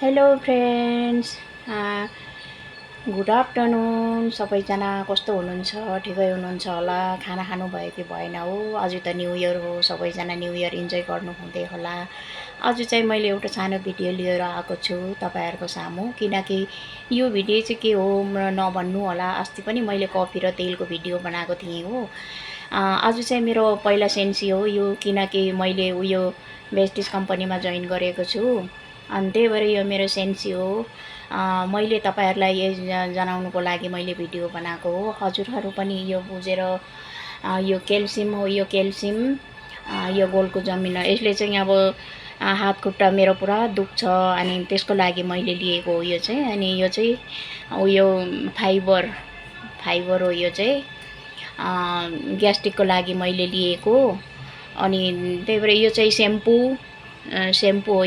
Hello friends, good afternoon. सबैजना कस्तो हुनुहुन्छ? ठिकै हुनुहुन्छ होला? खाना खानुभयो कि भएन हो? आज त न्यू इयर हो, सबैजना न्यू इयर इन्जोय गर्नुहुँदै होला। आज चाहिँ मैले एउटा सानो भिडियो लिएर आएको छु तपाईँहरूको सामु, किनकि यो भिडियो चाहिँ के हो नभन्नु होला। अस्ति पनि मैले कफी र तेलको भिडियो बनाएको थिएँ हो। आज चाहिँ मेरो पहिला सेन्सी हो यो, किनकि मैले उयो वेस्टिज कम्पनीमा जोइन गरेको छु, अनि त्यही भएर यो मेरो सेन्सी हो। मैले तपाईँहरूलाई यही जनाउनुको लागि मैले भिडियो बनाएको हो। हजुरहरू पनि यो बुझेर यो क्याल्सियम हो, यो क्याल्सियम यो गोलको जमिन हो। यसले चाहिँ अब हात खुट्टा मेरो पुरा दुख्छ, अनि त्यसको लागि मैले लिएको हो यो चाहिँ। अनि यो चाहिँ उयो फाइबर हो, यो चाहिँ ग्यास्ट्रिकको लागि मैले लिएको। अनि त्यही भएर यो चाहिँ सेम्पू हो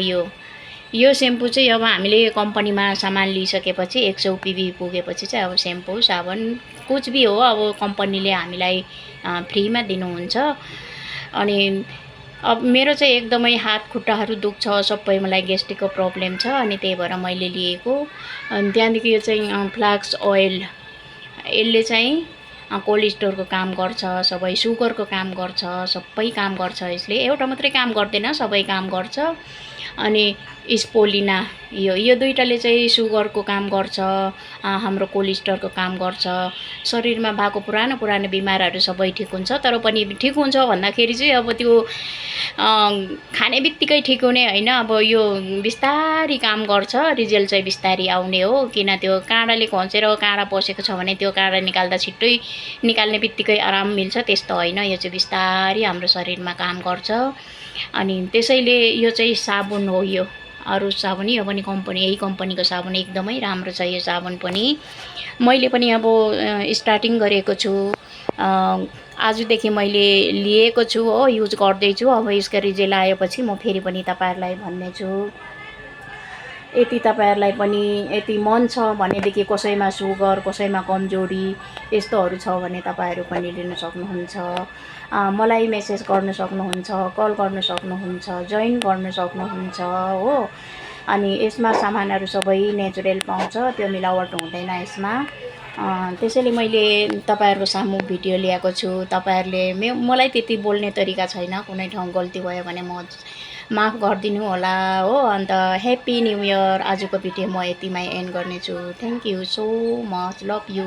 यो सेम्पू चाहिँ अब हामीले कम्पनीमा सामान लिइसकेपछि 100 पिबी पुगेपछि चाहिँ अब सेम्पू साबुन कुछ भी हो अब कम्पनीले हामीलाई फ्रीमा दिनुहुन्छ। अनि अब मेरो चाहिँ एकदमै हात खुट्टाहरू दुख्छ, सबै मलाई ग्यास्ट्रिकको प्रब्लम छ, अनि त्यही भएर मैले लिएको। अनि त्यहाँदेखि यो चाहिँ फ्लाक्स ओइल, यसले चाहिँ कोलेस्ट्रोलको काम गर्छ, सबै सुगरको काम गर्छ, सबै काम गर्छ। यसले एउटा मात्रै काम गर्दैन, सबै काम गर्छ। अनि स्पोलिना यो दुईटाले चाहिँ सुगरको काम गर्छ, हाम्रो कोलेस्ट्रोलको काम गर्छ। शरीरमा भएको पुरानो बिमारहरू सबै ठिक हुन्छ। तर पनि ठिक हुन्छ भन्दाखेरि चाहिँ अब त्यो खाने बित्तिकै ठिक हुने होइन, अब यो बिस्तारी काम गर्छ, रिजल्ट चाहिँ बिस्तारी आउने हो। किन त्यो काँडाले घोचेर काँडा पसेको छ भने त्यो काँडा निकाल्दा छिट्टै निकाल्ने बित्तिकै आराम मिल्छ, त्यस्तो होइन। यो चाहिँ बिस्तारी हाम्रो शरीरमा काम गर्छ। अनि त्यसैले यो चाहिँ साबुन हो। यो अरू साबुन यो पनि यही कम्पनीको साबुन एकदमै राम्रो छ। यो साबुन पनि मैले पनि अब स्टार्टिङ गरेको छु, आजदेखि मैले लिएको छु हो, युज गर्दैछु। अब यसको रिजल्ट आएपछि म फेरि पनि तपाईँहरूलाई भन्नेछु। यदि तपाईँहरूलाई पनि यति मन छ भनेदेखि, कसैमा सुगर, कसैमा कमजोरी यस्तोहरू छ भने तपाईँहरू पनि लिन सक्नुहुन्छ। मलाई मेसेज गर्न सक्नुहुन्छ, कल गर्न सक्नुहुन्छ, जोइन गर्न सक्नुहुन्छ हो। अनि यसमा सामानहरू सबै नेचुरल पाउँछ, त्यो मिलावट हुँदैन यसमा। त्यसैले मैले तपाईँहरूको सामु भिडियो ल्याएको छु। तपाईँहरूले मलाई त्यति बोल्ने तरिका छैन, कुनै ठाउँ गल्ती भयो भने माफ गरिदिनु होला हो। अन्त ह्याप्पी न्यू इयर। आजको भिडियो म यतिमै एन्ड गर्नेछु। Thank you so much, love you.